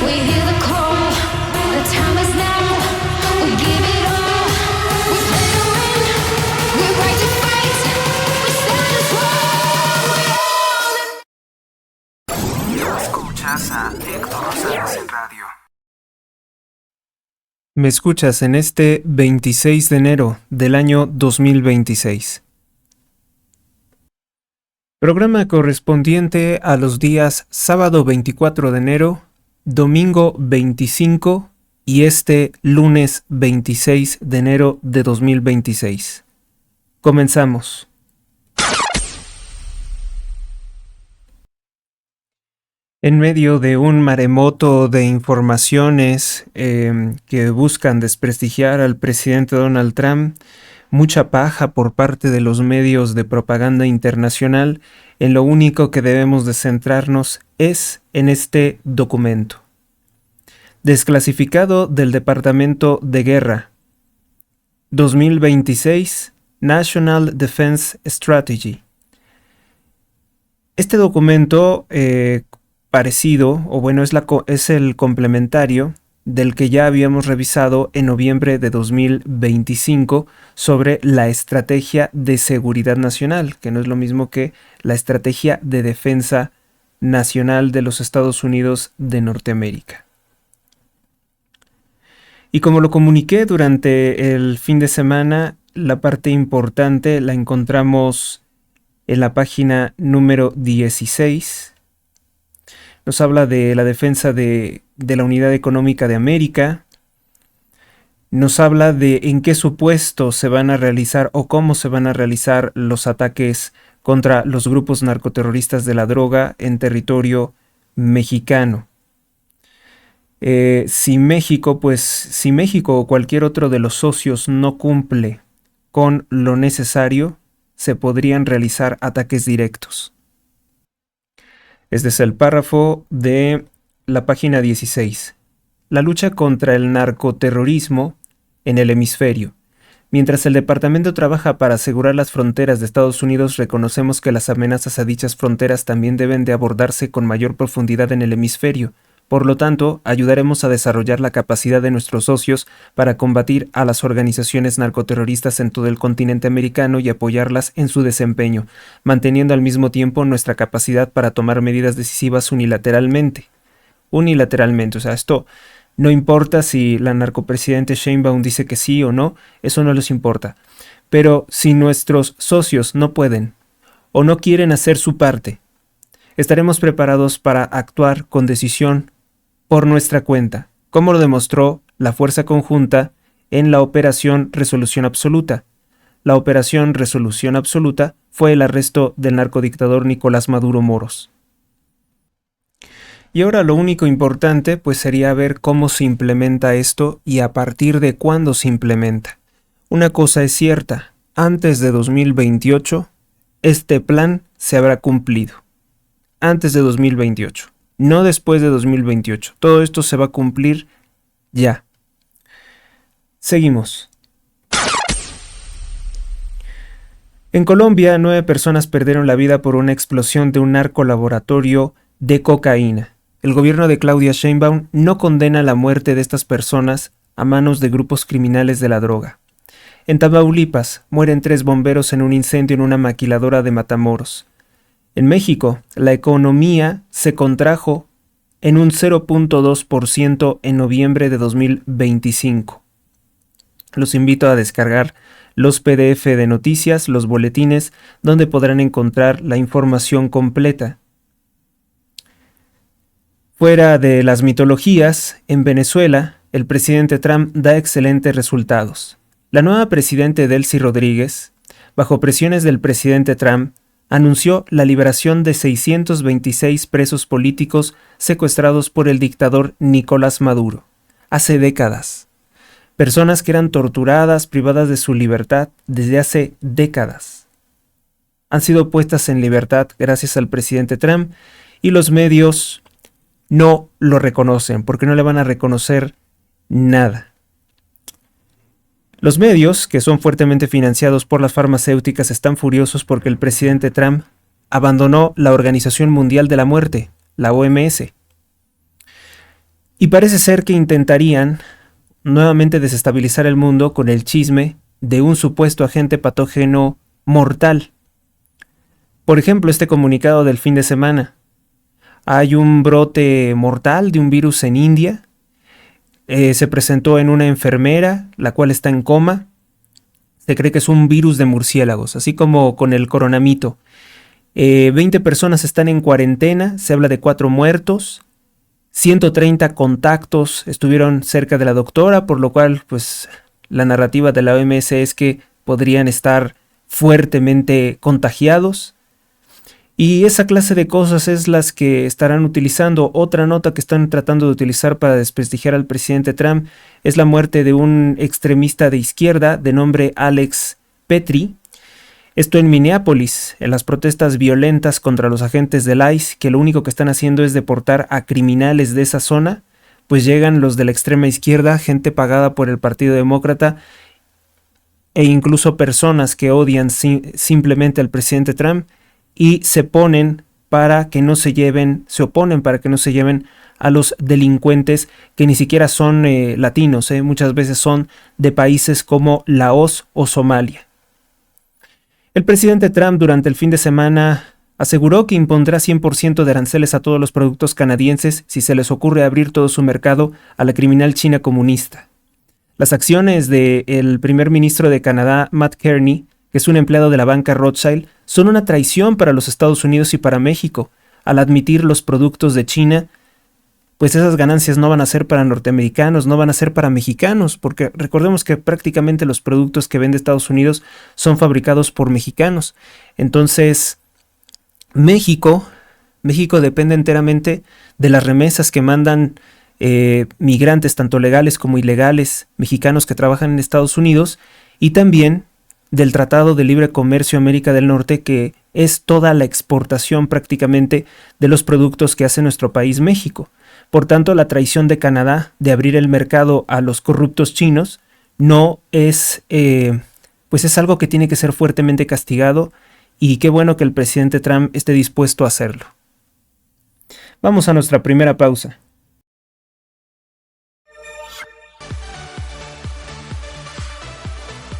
We hear the call, the time is now. We give it all, we play to win. We're right to fight, we stand strong. Escuchas a Héctor Rosales en radio. Me escuchas en este 26 de enero del año 2026. Programa correspondiente a los días sábado 24 de enero, domingo 25 y este lunes 26 de enero de 2026. Comenzamos. En medio de un maremoto de informaciones que buscan desprestigiar al presidente Donald Trump, mucha paja por parte de los medios de propaganda internacional, en lo único que debemos de centrarnos es en este documento. Desclasificado del Departamento de Guerra, 2026, National Defense Strategy. Este documento parecido, o bueno, es el complementario del que ya habíamos revisado en noviembre de 2025 sobre la Estrategia de Seguridad Nacional, que no es lo mismo que la Estrategia de Defensa Nacional de los Estados Unidos de Norteamérica. Y como lo comuniqué durante el fin de semana, la parte importante la encontramos en la página número 16. Nos habla de la defensa de la Unidad Económica de América. Nos habla de en qué supuesto se van a realizar o cómo se van a realizar los ataques contra los grupos narcoterroristas de la droga en territorio mexicano. Si México o cualquier otro de los socios no cumple con lo necesario, se podrían realizar ataques directos. Este es el párrafo de la página 16. La lucha contra el narcoterrorismo en el hemisferio. Mientras el departamento trabaja para asegurar las fronteras de Estados Unidos, reconocemos que las amenazas a dichas fronteras también deben de abordarse con mayor profundidad en el hemisferio. Por lo tanto, ayudaremos a desarrollar la capacidad de nuestros socios para combatir a las organizaciones narcoterroristas en todo el continente americano y apoyarlas en su desempeño, manteniendo al mismo tiempo nuestra capacidad para tomar medidas decisivas unilateralmente. O sea, esto no importa si la narcopresidente Sheinbaum dice que sí o no, eso no les importa. Pero si nuestros socios no pueden o no quieren hacer su parte, estaremos preparados para actuar con decisión por nuestra cuenta, como lo demostró la Fuerza Conjunta en la Operación Resolución Absoluta. La Operación Resolución Absoluta fue el arresto del narcodictador Nicolás Maduro Moros. Y ahora lo único importante pues sería ver cómo se implementa esto y a partir de cuándo se implementa. Una cosa es cierta, antes de 2028 este plan se habrá cumplido. Antes de 2028, no después de 2028. Todo esto se va a cumplir ya. Seguimos. En Colombia, 9 personas perdieron la vida por una explosión de un narcolaboratorio de cocaína. El gobierno de Claudia Sheinbaum no condena la muerte de estas personas a manos de grupos criminales de la droga. En Tamaulipas, mueren 3 bomberos en un incendio en una maquiladora de Matamoros. En México, la economía se contrajo en un 0.2% en noviembre de 2025. Los invito a descargar los PDF de noticias, los boletines, donde podrán encontrar la información completa. Fuera de las mitologías, en Venezuela, el presidente Trump da excelentes resultados. La nueva presidenta Delcy Rodríguez, bajo presiones del presidente Trump, anunció la liberación de 626 presos políticos secuestrados por el dictador Nicolás Maduro, hace décadas. Personas que eran torturadas, privadas de su libertad desde hace décadas. Han sido puestas en libertad gracias al presidente Trump y los medios no lo reconocen porque no le van a reconocer nada. Los medios, que son fuertemente financiados por las farmacéuticas, están furiosos porque el presidente Trump abandonó la Organización Mundial de la Muerte, la OMS. Y parece ser que intentarían nuevamente desestabilizar el mundo con el chisme de un supuesto agente patógeno mortal. Por ejemplo, este comunicado del fin de semana. Hay un brote mortal de un virus en India. Se presentó en una enfermera, la cual está en coma. Se cree que es un virus de murciélagos, así como con el coronamito. 20 personas están en cuarentena, se habla de 4 muertos. 130 contactos estuvieron cerca de la doctora, por lo cual, pues, la narrativa de la OMS es que podrían estar fuertemente contagiados. Y esa clase de cosas es las que estarán utilizando. Otra nota que están tratando de utilizar para desprestigiar al presidente Trump es la muerte de un extremista de izquierda de nombre Alex Petri. Esto en Minneapolis, en las protestas violentas contra los agentes del ICE, que lo único que están haciendo es deportar a criminales de esa zona, pues llegan los de la extrema izquierda, gente pagada por el Partido Demócrata, e incluso personas que odian simplemente al presidente Trump, y se oponen para que no se lleven a los delincuentes que ni siquiera son latinos, muchas veces son de países como Laos o Somalia. El presidente Trump durante el fin de semana aseguró que impondrá 100% de aranceles a todos los productos canadienses si se les ocurre abrir todo su mercado a la criminal China comunista. Las acciones del primer ministro de Canadá, Matt Kearney, que es un empleado de la banca Rothschild, son una traición para los Estados Unidos y para México. Al admitir los productos de China, pues esas ganancias no van a ser para norteamericanos, no van a ser para mexicanos, porque recordemos que prácticamente los productos que vende Estados Unidos son fabricados por mexicanos. Entonces, México depende enteramente de las remesas que mandan migrantes, tanto legales como ilegales, mexicanos que trabajan en Estados Unidos, y también del Tratado de Libre Comercio América del Norte, que es toda la exportación prácticamente de los productos que hace nuestro país México. Por tanto, la traición de Canadá de abrir el mercado a los corruptos chinos no es, pues es algo que tiene que ser fuertemente castigado, y qué bueno que el presidente Trump esté dispuesto a hacerlo. Vamos a nuestra primera pausa.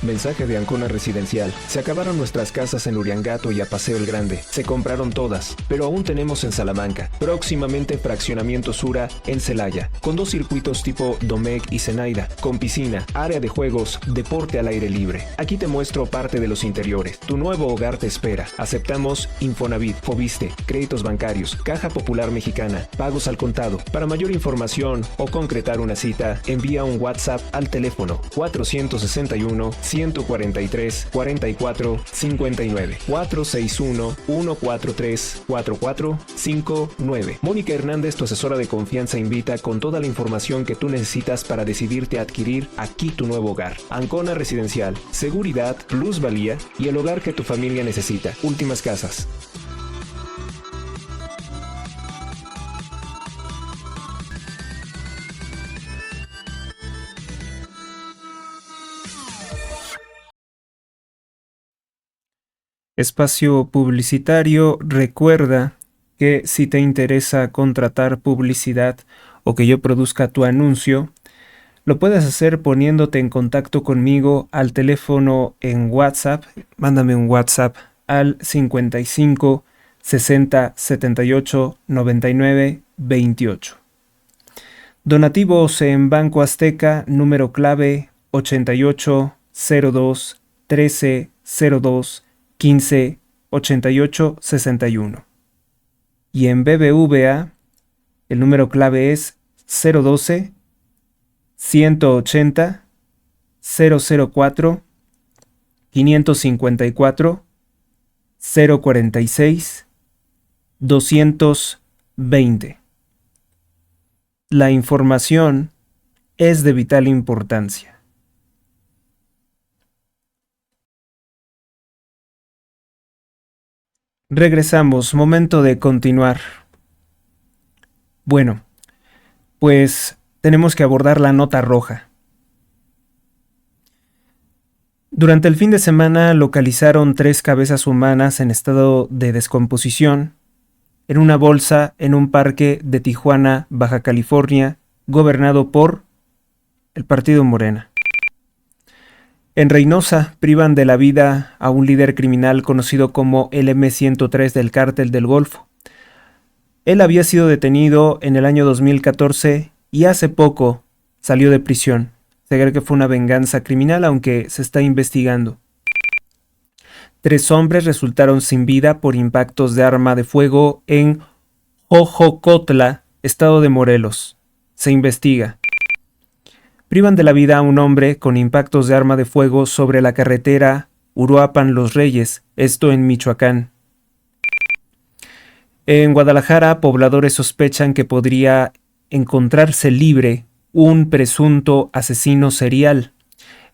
Mensaje de Ancona Residencial. Se acabaron nuestras casas en Uriangato y a Paseo el Grande. Se compraron todas, pero aún tenemos en Salamanca. Próximamente Fraccionamiento Sura en Celaya, con 2 circuitos tipo Domecq y Zenaida, con piscina, área de juegos, deporte al aire libre. Aquí te muestro parte de los interiores. Tu nuevo hogar te espera. Aceptamos Infonavit, Fobiste, créditos bancarios, Caja Popular Mexicana, pagos al contado. Para mayor información o concretar una cita, envía un WhatsApp al teléfono 461 143 44 59 461 143 44 59. Mónica Hernández, tu asesora de confianza, invita con toda la información que tú necesitas para decidirte a adquirir aquí tu nuevo hogar. Ancona Residencial, seguridad, plusvalía y el hogar que tu familia necesita. Últimas casas. Espacio publicitario. Recuerda que si te interesa contratar publicidad o que yo produzca tu anuncio, lo puedes hacer poniéndote en contacto conmigo al teléfono en WhatsApp. Mándame un WhatsApp al 55 60 78 99 28. Donativos en Banco Azteca, número clave 88 02 13 02 15 88 61. Y en BBVA, el número clave es 012 180 004 554 046 220. La información es de vital importancia. Regresamos, momento de continuar. Bueno, pues tenemos que abordar la nota roja. Durante el fin de semana localizaron 3 cabezas humanas en estado de descomposición en una bolsa en un parque de Tijuana, Baja California, gobernado por el partido Morena. En Reynosa privan de la vida a un líder criminal conocido como el M103 del Cártel del Golfo. Él había sido detenido en el año 2014 y hace poco salió de prisión. Se cree que fue una venganza criminal, aunque se está investigando. 3 hombres resultaron sin vida por impactos de arma de fuego en Jojocotla, estado de Morelos. Se investiga. Privan de la vida a un hombre con impactos de arma de fuego sobre la carretera Uruapan-Los Reyes, esto en Michoacán. En Guadalajara, pobladores sospechan que podría encontrarse libre un presunto asesino serial.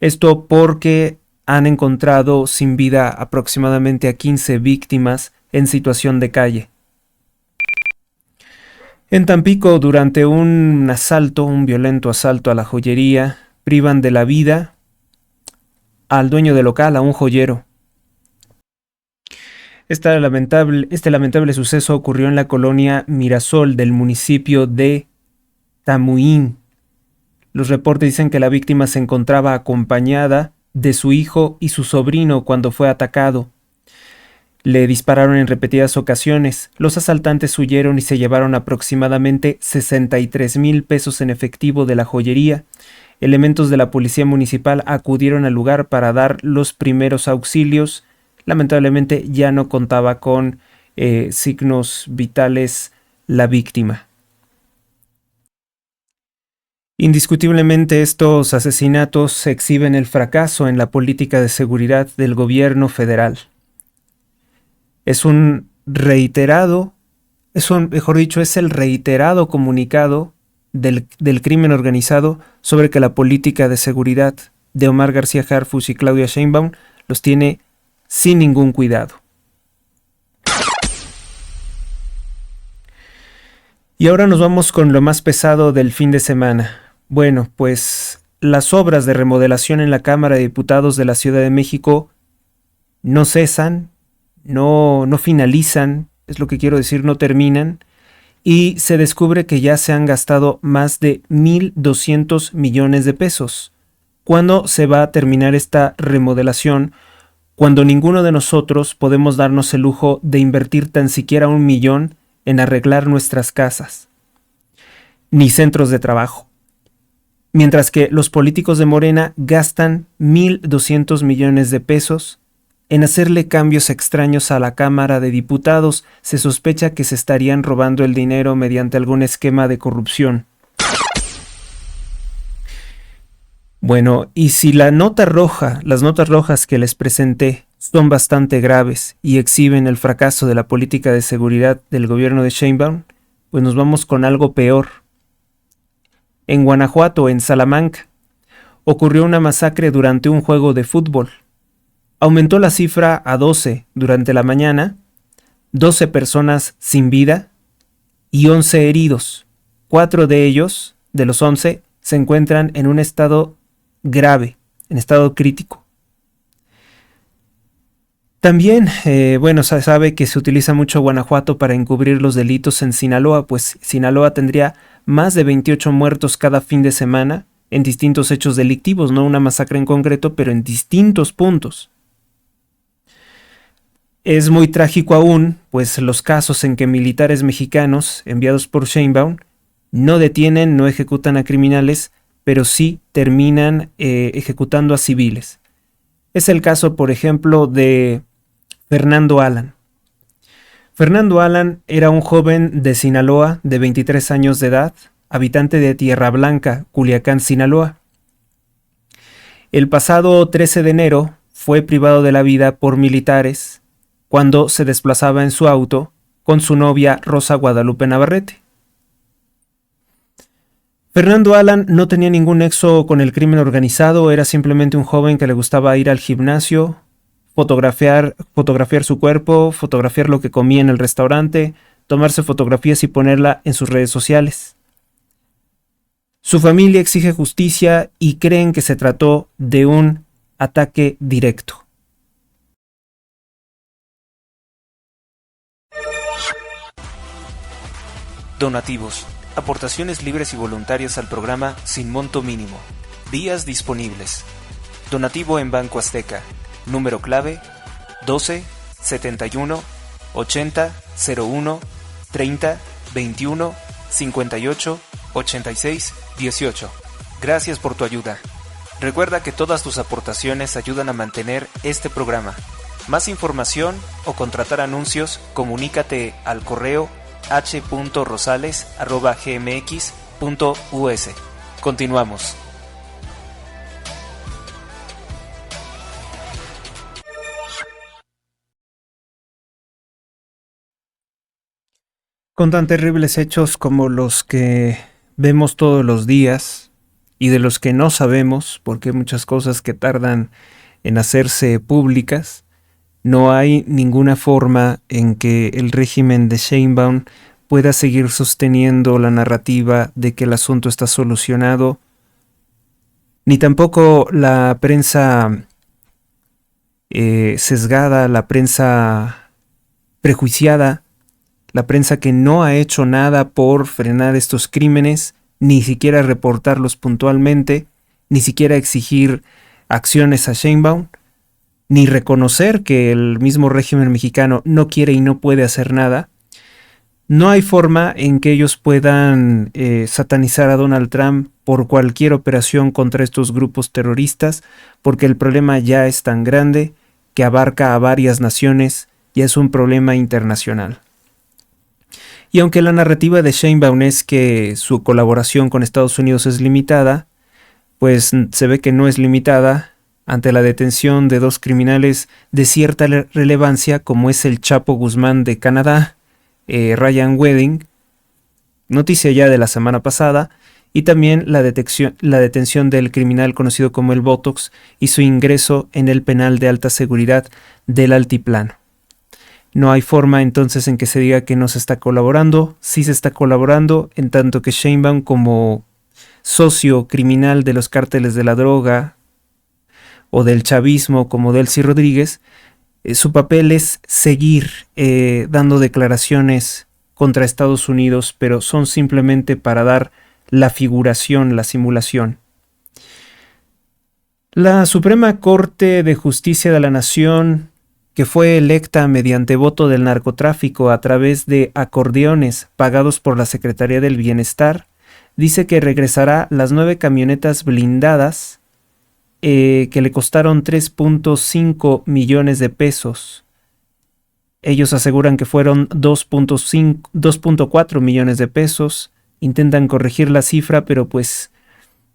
Esto porque han encontrado sin vida aproximadamente a 15 víctimas en situación de calle. En Tampico, durante un violento asalto a la joyería, privan de la vida al dueño del local, a un joyero. Este lamentable suceso ocurrió en la colonia Mirasol del municipio de Tamuín. Los reportes dicen que la víctima se encontraba acompañada de su hijo y su sobrino cuando fue atacado. Le dispararon en repetidas ocasiones. Los asaltantes huyeron y se llevaron aproximadamente 63,000 pesos en efectivo de la joyería. Elementos de la policía municipal acudieron al lugar para dar los primeros auxilios. Lamentablemente ya no contaba con signos vitales la víctima. Indiscutiblemente estos asesinatos exhiben el fracaso en la política de seguridad del gobierno federal. Es el reiterado comunicado del crimen organizado sobre que la política de seguridad de Omar García Harfuch y Claudia Sheinbaum los tiene sin ningún cuidado. Y ahora nos vamos con lo más pesado del fin de semana. Bueno, pues las obras de remodelación en la Cámara de Diputados de la Ciudad de México no cesan, no finalizan, es lo que quiero decir, no terminan, y se descubre que ya se han gastado más de 1,200 millones de pesos. ¿Cuándo se va a terminar esta remodelación? Cuando ninguno de nosotros podemos darnos el lujo de invertir tan siquiera 1 millón en arreglar nuestras casas, ni centros de trabajo. Mientras que los políticos de Morena gastan 1,200 millones de pesos en hacerle cambios extraños a la Cámara de Diputados. Se sospecha que se estarían robando el dinero mediante algún esquema de corrupción. Bueno, y si las notas rojas que les presenté son bastante graves y exhiben el fracaso de la política de seguridad del gobierno de Sheinbaum, pues nos vamos con algo peor. En Guanajuato, en Salamanca, ocurrió una masacre durante un juego de fútbol. Aumentó la cifra a 12 durante la mañana, 12 personas sin vida y 11 heridos. 4 de ellos, de los 11, se encuentran en un estado grave, en estado crítico. También, se sabe que se utiliza mucho Guanajuato para encubrir los delitos en Sinaloa, pues Sinaloa tendría más de 28 muertos cada fin de semana en distintos hechos delictivos, no una masacre en concreto, pero en distintos puntos. Es muy trágico aún, pues los casos en que militares mexicanos enviados por Sheinbaum no detienen, no ejecutan a criminales, pero sí terminan ejecutando a civiles. Es el caso, por ejemplo, de Fernando Alan. Fernando Alan era un joven de Sinaloa de 23 años de edad, habitante de Tierra Blanca, Culiacán, Sinaloa. El pasado 13 de enero fue privado de la vida por militares cuando se desplazaba en su auto con su novia Rosa Guadalupe Navarrete. Fernando Alan no tenía ningún nexo con el crimen organizado, era simplemente un joven que le gustaba ir al gimnasio, fotografiar su cuerpo, fotografiar lo que comía en el restaurante, tomarse fotografías y ponerla en sus redes sociales. Su familia exige justicia y creen que se trató de un ataque directo. Donativos. aportaciones libres y voluntarias al programa sin monto mínimo. Vías disponibles. Donativo en Banco Azteca. Número clave 12 71 80 01 30 21 58 86 18. Gracias por tu ayuda. Recuerda que todas tus aportaciones ayudan a mantener este programa. Más información o contratar anuncios, comunícate al correo h.rosales@gmx.us. Continuamos. Con tan terribles hechos como los que vemos todos los días y de los que no sabemos, porque hay muchas cosas que tardan en hacerse públicas, no hay ninguna forma en que el régimen de Sheinbaum pueda seguir sosteniendo la narrativa de que el asunto está solucionado, ni tampoco la prensa sesgada, la prensa prejuiciada, la prensa que no ha hecho nada por frenar estos crímenes, ni siquiera reportarlos puntualmente, ni siquiera exigir acciones a Sheinbaum, ni reconocer que el mismo régimen mexicano no quiere y no puede hacer nada. No hay forma en que ellos puedan satanizar a Donald Trump por cualquier operación contra estos grupos terroristas, porque el problema ya es tan grande que abarca a varias naciones y es un problema internacional. Y aunque la narrativa de Sheinbaum es que su colaboración con Estados Unidos es limitada, pues se ve que no es limitada ante la detención de dos criminales de cierta relevancia, como es el Chapo Guzmán de Canadá, Ryan Wedding, noticia ya de la semana pasada, y también la detención del criminal conocido como el Botox y su ingreso en el penal de alta seguridad del Altiplano. No hay forma entonces en que se diga que no se está colaborando. Sí se está colaborando, en tanto que Sheinbaum, como socio criminal de los cárteles de la droga o del chavismo como Delcy Rodríguez, su papel es seguir dando declaraciones contra Estados Unidos, pero son simplemente para dar la figuración, la simulación. La Suprema Corte de Justicia de la Nación, que fue electa mediante voto del narcotráfico a través de acordeones pagados por la Secretaría del Bienestar, dice que regresará las 9 camionetas blindadas que le costaron 3.5 millones de pesos. Ellos aseguran que fueron 2.4 millones de pesos. Intentan corregir la cifra, pero pues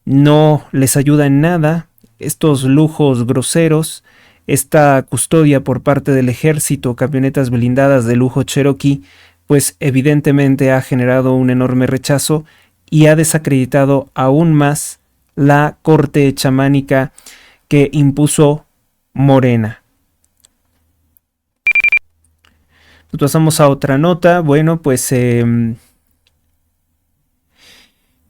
no les ayuda en nada. Estos lujos groseros, esta custodia por parte del ejército, camionetas blindadas de lujo Cherokee, pues evidentemente ha generado un enorme rechazo y ha desacreditado aún más la corte chamánica que impuso Morena. Nos pasamos a otra nota. Bueno, pues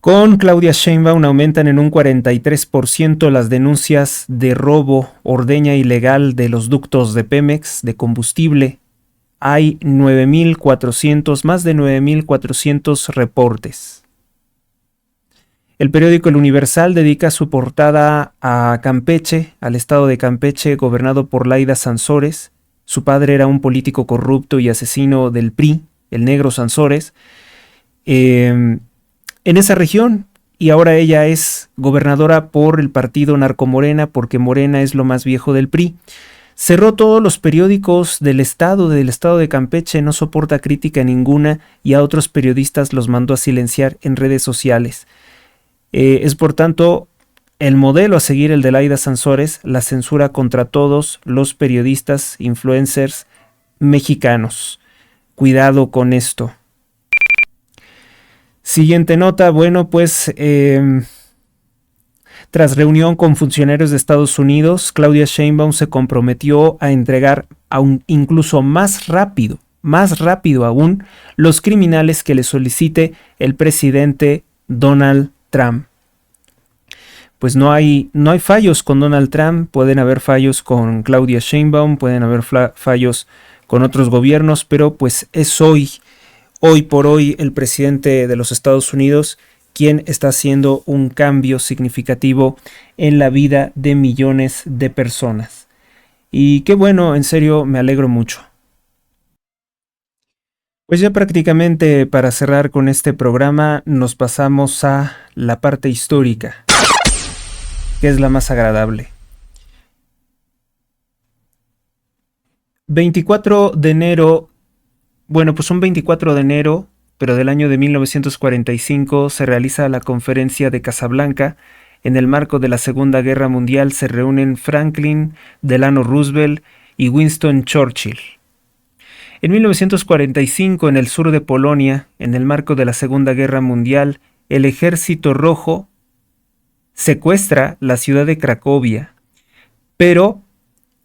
con Claudia Sheinbaum aumentan en un 43% las denuncias de robo, ordeña ilegal de los ductos de Pemex de combustible. Hay más de 9.400 reportes. El periódico El Universal dedica su portada a Campeche, al estado de Campeche, gobernado por Laida Sansores. Su padre era un político corrupto y asesino del PRI, el negro Sansores, en esa región, y ahora ella es gobernadora por el partido Narcomorena, porque Morena es lo más viejo del PRI. Cerró todos los periódicos del estado de Campeche, no soporta crítica ninguna, y a otros periodistas los mandó a silenciar en redes sociales. Es por tanto el modelo a seguir el de Laida Sansores, la censura contra todos los periodistas, influencers mexicanos. Cuidado con esto. Siguiente nota, bueno, pues tras reunión con funcionarios de Estados Unidos, Claudia Sheinbaum se comprometió a entregar aún incluso más rápido aún, los criminales que le solicite el presidente Donald Trump. Pues no hay fallos con Donald Trump, pueden haber fallos con Claudia Sheinbaum, pueden haber fallos con otros gobiernos, pero pues es hoy hoy por hoy el presidente de los Estados Unidos, quien está haciendo un cambio significativo en la vida de millones de personas. Y qué bueno, en serio, me alegro mucho. Pues ya prácticamente para cerrar con este programa nos pasamos a la parte histórica, que es la más agradable. 24 de enero, bueno, pues un 24 de enero, pero del año de 1945 se realiza la Conferencia de Casablanca. En el marco de la Segunda Guerra Mundial se reúnen Franklin Delano Roosevelt y Winston Churchill. En 1945, en el sur de Polonia, en el marco de la Segunda Guerra Mundial, el Ejército Rojo secuestra la ciudad de Cracovia, pero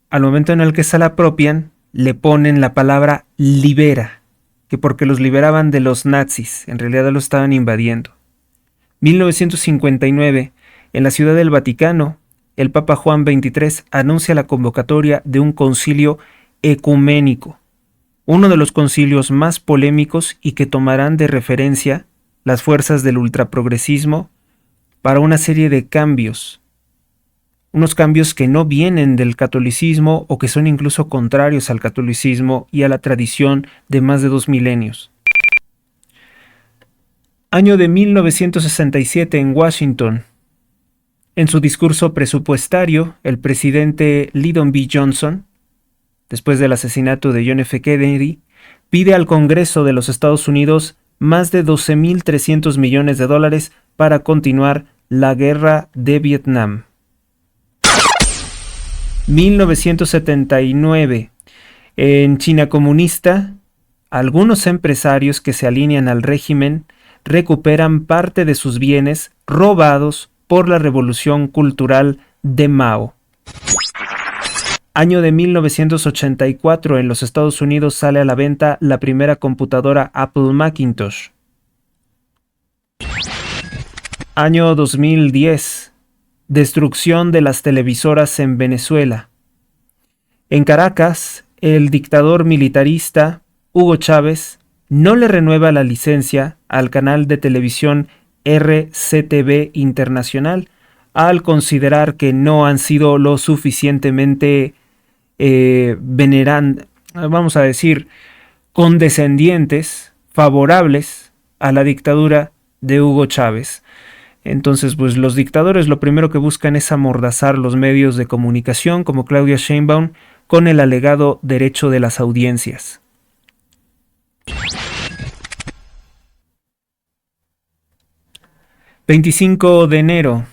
al momento en el que se la apropian, le ponen la palabra libera, que porque los liberaban de los nazis, en realidad lo estaban invadiendo. 1959, en la Ciudad del Vaticano, el Papa Juan XXIII anuncia la convocatoria de un concilio ecuménico, uno de los concilios más polémicos y que tomarán de referencia las fuerzas del ultraprogresismo para una serie de cambios, unos cambios que no vienen del catolicismo o que son incluso contrarios al catolicismo y a la tradición de más de 2 milenios. Año de 1967 en Washington. En su discurso presupuestario, el presidente Lyndon B. Johnson, después del asesinato de John F. Kennedy, pide al Congreso de los Estados Unidos más de $12.300 millones para continuar la guerra de Vietnam. 1979. En China comunista, algunos empresarios que se alinean al régimen recuperan parte de sus bienes robados por la revolución cultural de Mao. Año de 1984, en los Estados Unidos sale a la venta la primera computadora Apple Macintosh. Año 2010. Destrucción de las televisoras en Venezuela. En Caracas, el dictador militarista Hugo Chávez no le renueva la licencia al canal de televisión RCTV Internacional al considerar que no han sido lo suficientemente condescendientes, favorables a la dictadura de Hugo Chávez. Entonces, pues los dictadores lo primero que buscan es amordazar los medios de comunicación, como Claudia Sheinbaum, con el alegado derecho de las audiencias. ...25 de enero...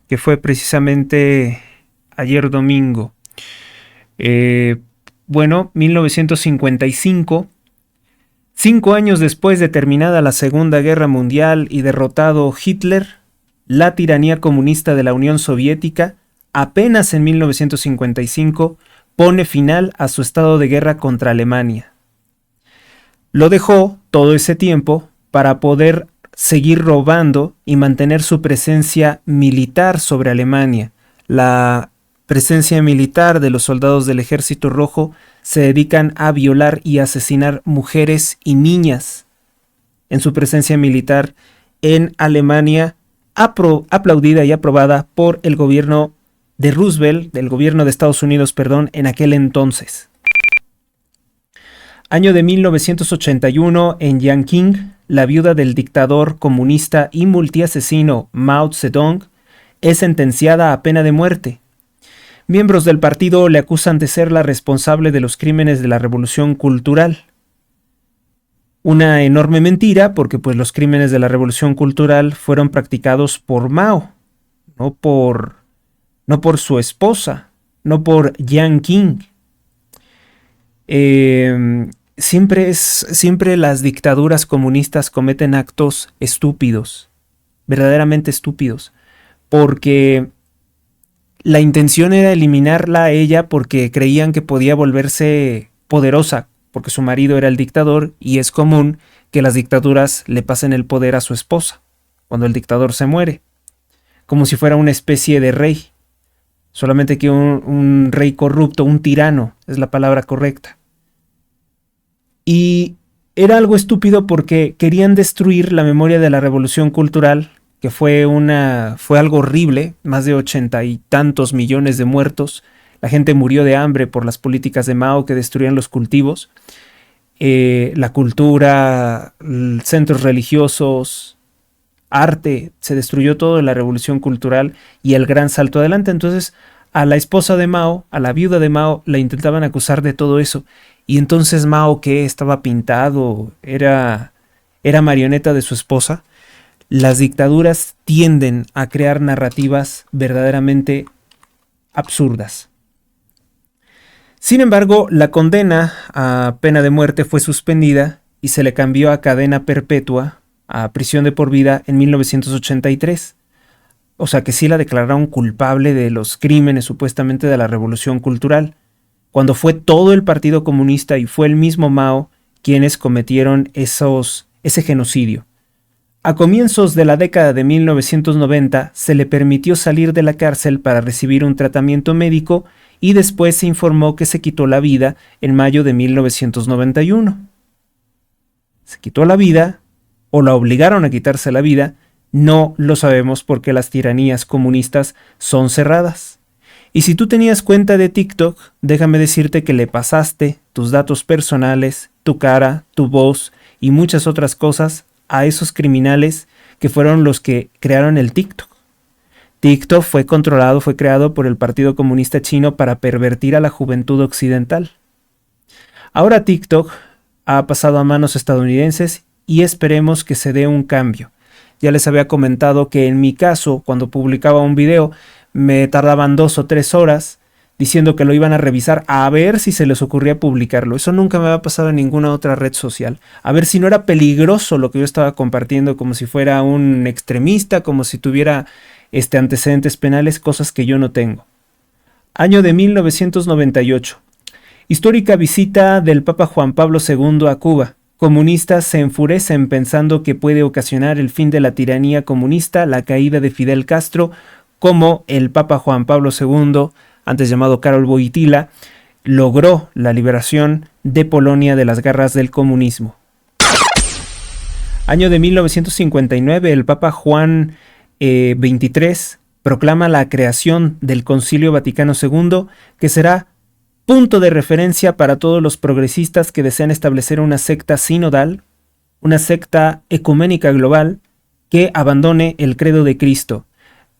que fue precisamente ayer domingo. 1955... 5 años después de terminada la Segunda Guerra Mundial y derrotado Hitler, la tiranía comunista de la Unión Soviética, apenas en 1955, pone final a su estado de guerra contra Alemania. Lo dejó todo ese tiempo para poder seguir robando y mantener su presencia militar sobre Alemania. La presencia militar de los soldados del Ejército Rojo se dedican a violar y asesinar mujeres y niñas en su presencia militar en Alemania, aplaudida y aprobada por el gobierno de Roosevelt, del gobierno de Estados Unidos, en aquel entonces. Año de 1981, en Yanqing, la viuda del dictador comunista y multiasesino Mao Zedong es sentenciada a pena de muerte. Miembros del partido le acusan de ser la responsable de los crímenes de la Revolución Cultural. Una enorme mentira, porque pues los crímenes de la Revolución Cultural fueron practicados por Mao, no por su esposa, no por Jiang Qing. Siempre las dictaduras comunistas cometen actos estúpidos, verdaderamente estúpidos, porque la intención era eliminarla a ella porque creían que podía volverse poderosa, porque su marido era el dictador y es común que las dictaduras le pasen el poder a su esposa cuando el dictador se muere, como si fuera una especie de rey, solamente que un rey corrupto, un tirano es la palabra correcta. Y era algo estúpido porque querían destruir la memoria de la Revolución Cultural, que fue algo horrible, más de 80 y tantos millones de muertos. La gente murió de hambre por las políticas de Mao que destruían los cultivos, la cultura, centros religiosos, arte, se destruyó todo en la Revolución Cultural y el gran salto adelante. Entonces, a la esposa de Mao, a la viuda de Mao, la intentaban acusar de todo eso. Y entonces Mao, que estaba pintado, era marioneta de su esposa. Las dictaduras tienden a crear narrativas verdaderamente absurdas. Sin embargo, la condena a pena de muerte fue suspendida y se le cambió a cadena perpetua, a prisión de por vida en 1983. O sea que sí la declararon culpable de los crímenes supuestamente de la Revolución Cultural, cuando fue todo el Partido Comunista y fue el mismo Mao quienes cometieron ese genocidio. A comienzos de la década de 1990 se le permitió salir de la cárcel para recibir un tratamiento médico y después se informó que se quitó la vida en mayo de 1991. Se quitó la vida o la obligaron a quitarse la vida, no lo sabemos porque las tiranías comunistas son cerradas. Y si tú tenías cuenta de TikTok, déjame decirte que le pasaste tus datos personales, tu cara, tu voz y muchas otras cosas a esos criminales que fueron los que crearon el TikTok. TikTok fue creado por el Partido Comunista Chino para pervertir a la juventud occidental. Ahora TikTok ha pasado a manos estadounidenses y esperemos que se dé un cambio. Ya les había comentado que en mi caso, cuando publicaba un video, me tardaban 2 o 3 horas diciendo que lo iban a revisar a ver si se les ocurría publicarlo. Eso nunca me había pasado en ninguna otra red social. A ver si no era peligroso lo que yo estaba compartiendo, como si fuera un extremista, como si tuviera antecedentes penales, cosas que yo no tengo. Año de 1998. Histórica visita del Papa Juan Pablo II a Cuba. Comunistas se enfurecen pensando que puede ocasionar el fin de la tiranía comunista, la caída de Fidel Castro, como el Papa Juan Pablo II, antes llamado Karol Wojtyła, logró la liberación de Polonia de las garras del comunismo. Año de 1959, el Papa Juan XXIII proclama la creación del Concilio Vaticano II, que será punto de referencia para todos los progresistas que desean establecer una secta sinodal, una secta ecuménica global que abandone el credo de Cristo.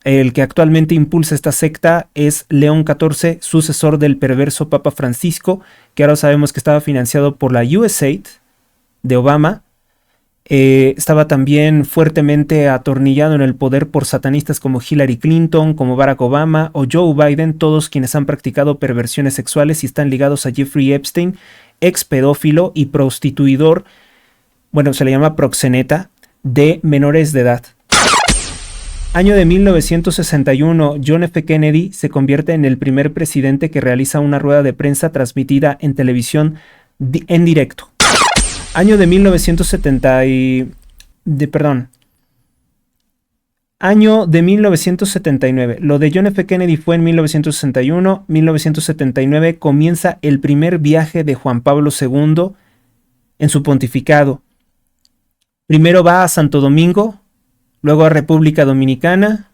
El que actualmente impulsa esta secta es León XIV, sucesor del perverso Papa Francisco, que ahora sabemos que estaba financiado por la USAID de Obama. Estaba también fuertemente atornillado en el poder por satanistas como Hillary Clinton, como Barack Obama o Joe Biden, todos quienes han practicado perversiones sexuales y están ligados a Jeffrey Epstein, ex pedófilo y prostituidor, bueno, se le llama proxeneta, de menores de edad. Año de 1961, John F. Kennedy se convierte en el primer presidente que realiza una rueda de prensa transmitida en televisión en directo. Año de 1979. Lo de John F. Kennedy fue en 1961. 1979 comienza el primer viaje de Juan Pablo II en su pontificado. Primero va a Santo Domingo, luego a República Dominicana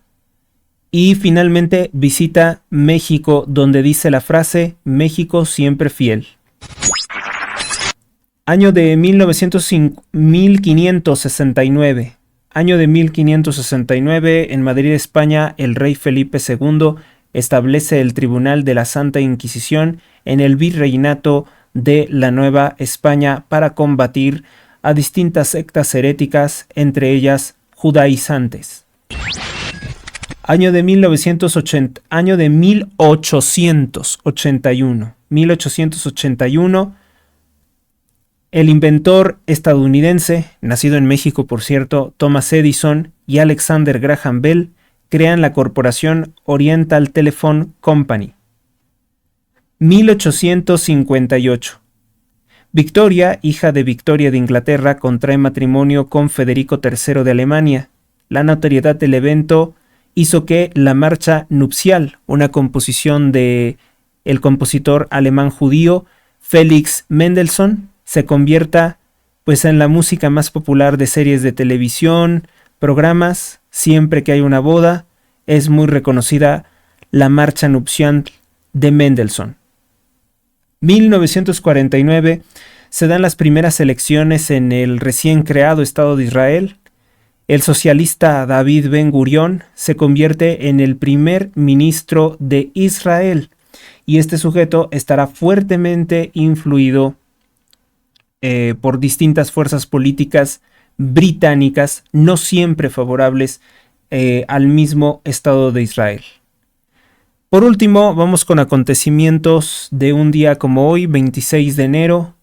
y finalmente visita México, donde dice la frase México siempre fiel. Año de 1569. Año de 1569, en Madrid, España, el rey Felipe II establece el Tribunal de la Santa Inquisición en el virreinato de la Nueva España para combatir a distintas sectas heréticas, entre ellas judaizantes. Año de 1881. El inventor estadounidense, nacido en México por cierto, Thomas Edison y Alexander Graham Bell, crean la corporación Oriental Telephone Company. 1858. Victoria, hija de Victoria de Inglaterra, contrae matrimonio con Federico III de Alemania. La notoriedad del evento hizo que la marcha nupcial, una composición de el compositor alemán judío Felix Mendelssohn, se convierta pues en la música más popular de series de televisión, programas, siempre que hay una boda, es muy reconocida la marcha nupcial de Mendelssohn. 1949 se dan las primeras elecciones en el recién creado Estado de Israel. El socialista David Ben-Gurión se convierte en el primer ministro de Israel y este sujeto estará fuertemente influido por distintas fuerzas políticas británicas, no siempre favorables al mismo Estado de Israel. Por último, vamos con acontecimientos de un día como hoy, 26 de enero,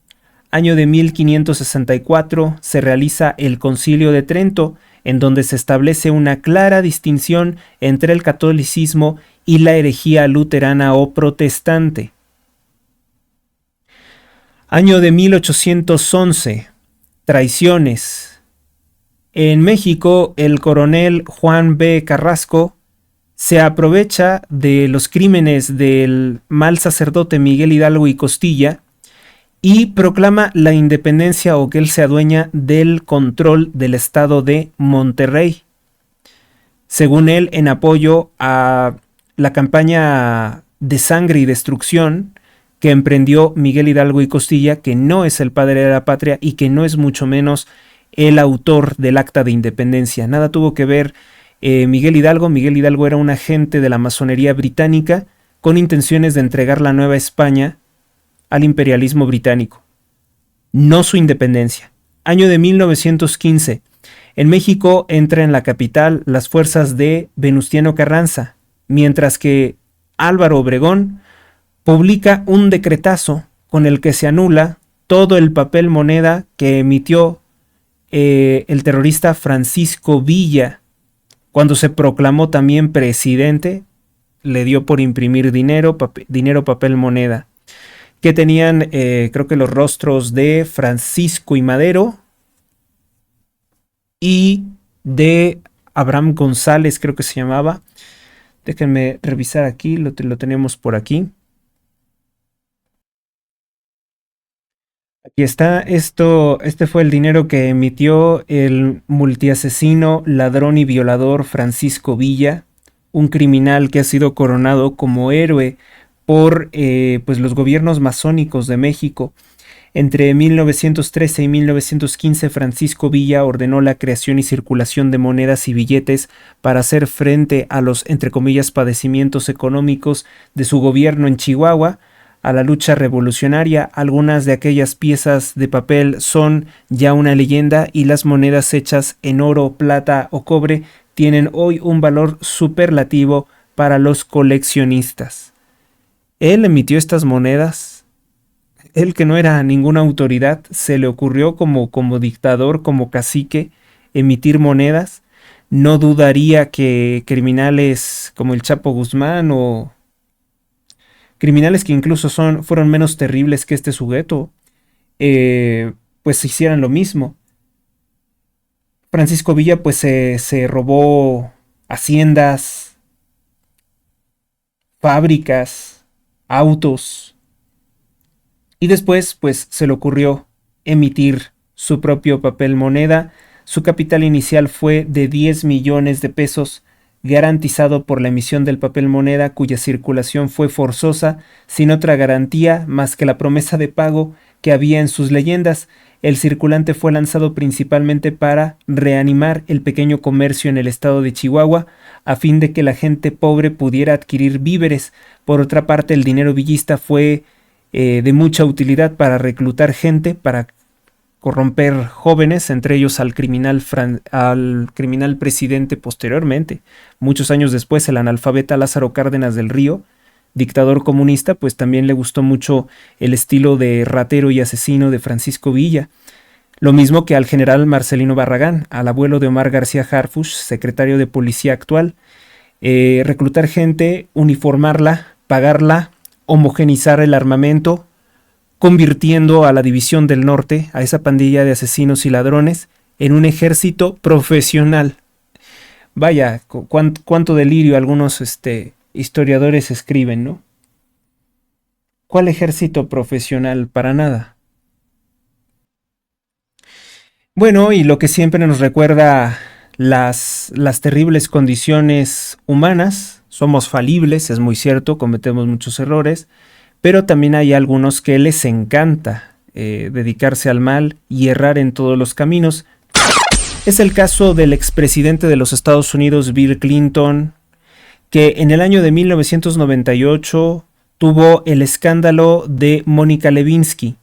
año de 1564, se realiza el Concilio de Trento, en donde se establece una clara distinción entre el catolicismo y la herejía luterana o protestante. Año de 1811, traiciones. En México, el coronel Juan B. Carrasco se aprovecha de los crímenes del mal sacerdote Miguel Hidalgo y Costilla y proclama la independencia o que él se adueña del control del estado de Monterrey. Según él, en apoyo a la campaña de sangre y destrucción que emprendió Miguel Hidalgo y Costilla, que no es el padre de la patria y que no es mucho menos el autor del Acta de Independencia. Nada tuvo que ver Miguel Hidalgo. Miguel Hidalgo era un agente de la masonería británica con intenciones de entregar la Nueva España al imperialismo británico, no su independencia. Año de 1915. En México entra en la capital las fuerzas de Venustiano Carranza, mientras que Álvaro Obregón publica un decretazo con el que se anula todo el papel moneda que emitió el terrorista Francisco Villa. Cuando se proclamó también presidente, le dio por imprimir dinero, papel moneda, que tenían creo que los rostros de Francisco y Madero y de Abraham González, creo que se llamaba. Déjenme revisar aquí, lo tenemos por aquí. Aquí está, este fue el dinero que emitió el multiasesino, ladrón y violador Francisco Villa, un criminal que ha sido coronado como héroe por pues los gobiernos masónicos de México. Entre 1913 y 1915, Francisco Villa ordenó la creación y circulación de monedas y billetes para hacer frente a los, entre comillas, padecimientos económicos de su gobierno en Chihuahua, a la lucha revolucionaria. Algunas de aquellas piezas de papel son ya una leyenda y las monedas hechas en oro, plata o cobre tienen hoy un valor superlativo para los coleccionistas. Él emitió estas monedas. Él, que no era ninguna autoridad, se le ocurrió como dictador, como cacique, emitir monedas. No dudaría que criminales como el Chapo Guzmán o criminales que incluso fueron menos terribles que este sujeto, pues hicieran lo mismo. Francisco Villa pues se robó haciendas, fábricas, autos, y después pues se le ocurrió emitir su propio papel moneda. Su capital inicial fue de 10 millones de pesos, garantizado por la emisión del papel moneda, cuya circulación fue forzosa, sin otra garantía más que la promesa de pago que había en sus leyendas. El circulante fue lanzado principalmente para reanimar el pequeño comercio en el estado de Chihuahua, a fin de que la gente pobre pudiera adquirir víveres. Por otra parte, el dinero villista fue de mucha utilidad para reclutar gente, para corromper jóvenes, entre ellos al criminal presidente posteriormente. Muchos años después, el analfabeta Lázaro Cárdenas del Río, dictador comunista, pues también le gustó mucho el estilo de ratero y asesino de Francisco Villa. Lo mismo que al general Marcelino Barragán, al abuelo de Omar García Harfuch, secretario de policía actual. Reclutar gente, uniformarla, pagarla, homogenizar el armamento, convirtiendo a la División del Norte, a esa pandilla de asesinos y ladrones, en un ejército profesional. Vaya, cuánto delirio algunos historiadores escriben, ¿no? ¿Cuál ejército profesional? Para nada. Bueno, y lo que siempre nos recuerda las terribles condiciones humanas. Somos falibles, es muy cierto, cometemos muchos errores, pero también hay algunos que les encanta dedicarse al mal y errar en todos los caminos. Es el caso del expresidente de los Estados Unidos, Bill Clinton, que en el año de 1998 tuvo el escándalo de Mónica Lewinsky.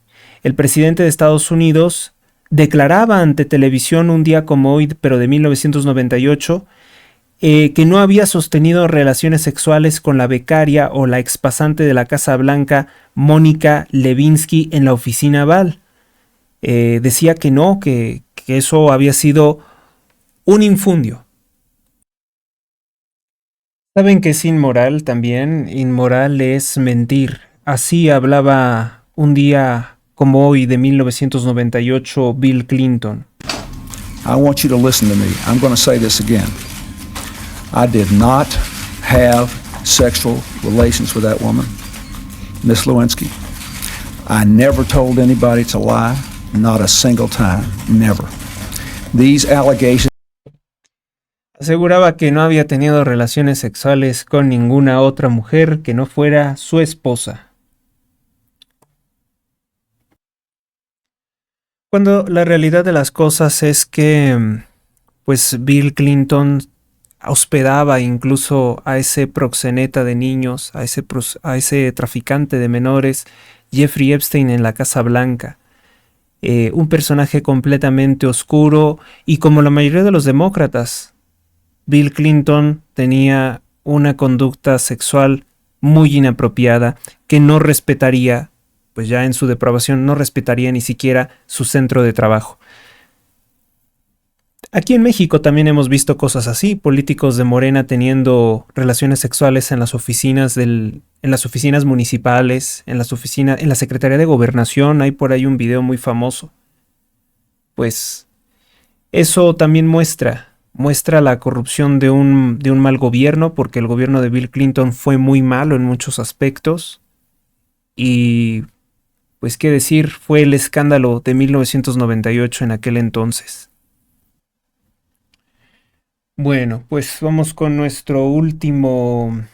El presidente de Estados Unidos declaraba ante televisión un día como hoy, pero de 1998, que no había sostenido relaciones sexuales con la becaria o la expasante de la Casa Blanca, Mónica Lewinsky, en la oficina Oval. Decía que no, que eso había sido un infundio. ¿Saben qué es inmoral también? Inmoral es mentir. Así hablaba un día como hoy de 1998 Bill Clinton. I want you to listen to me. I'm going to say this again. I did not have sexual relations with that woman, Miss Lewinsky. I never told anybody to lie, not a single time, never. These allegations. Aseguraba que no había tenido relaciones sexuales con ninguna otra mujer que no fuera su esposa. Cuando la realidad de las cosas es que, pues, Bill Clinton hospedaba incluso a ese proxeneta de niños, a ese traficante de menores, Jeffrey Epstein, en la Casa Blanca. Un personaje completamente oscuro, y como la mayoría de los demócratas, Bill Clinton tenía una conducta sexual muy inapropiada que no respetaría, pues ya en su depravación no respetaría ni siquiera su centro de trabajo. Aquí en México también hemos visto cosas así, políticos de Morena teniendo relaciones sexuales en las oficinas municipales, en la Secretaría de Gobernación. Hay por ahí un video muy famoso. Pues eso también muestra la corrupción de un mal gobierno, porque el gobierno de Bill Clinton fue muy malo en muchos aspectos. Y pues qué decir, fue el escándalo de 1998 en aquel entonces. Bueno, pues vamos con nuestro último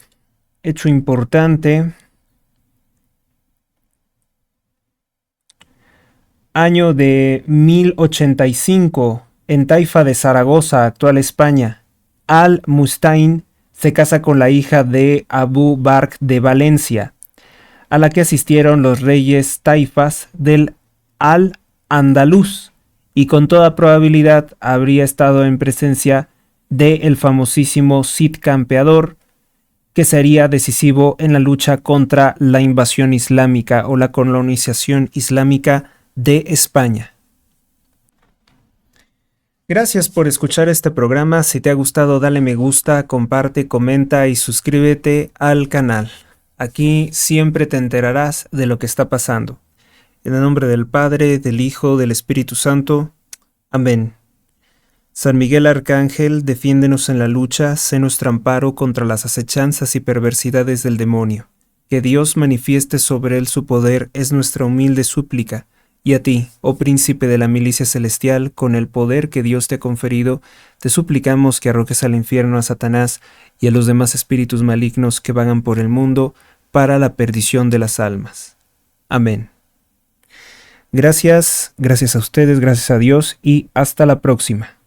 hecho importante. Año de 1085, en Taifa de Zaragoza, actual España, Al-Mustain se casa con la hija de Abu Bakr de Valencia, a la que asistieron los reyes taifas del Al-Andalus, y con toda probabilidad habría estado en presencia del famosísimo Cid Campeador, que sería decisivo en la lucha contra la invasión islámica o la colonización islámica de España. Gracias por escuchar este programa. Si te ha gustado, dale me gusta, comparte, comenta y suscríbete al canal. Aquí siempre te enterarás de lo que está pasando. En el nombre del Padre, del Hijo, del Espíritu Santo. Amén. San Miguel Arcángel, defiéndenos en la lucha, sé nuestro amparo contra las acechanzas y perversidades del demonio. Que Dios manifieste sobre él su poder es nuestra humilde súplica. Y a ti, oh príncipe de la milicia celestial, con el poder que Dios te ha conferido, te suplicamos que arrojes al infierno a Satanás y a los demás espíritus malignos que vagan por el mundo para la perdición de las almas. Amén. Gracias a ustedes, gracias a Dios y hasta la próxima.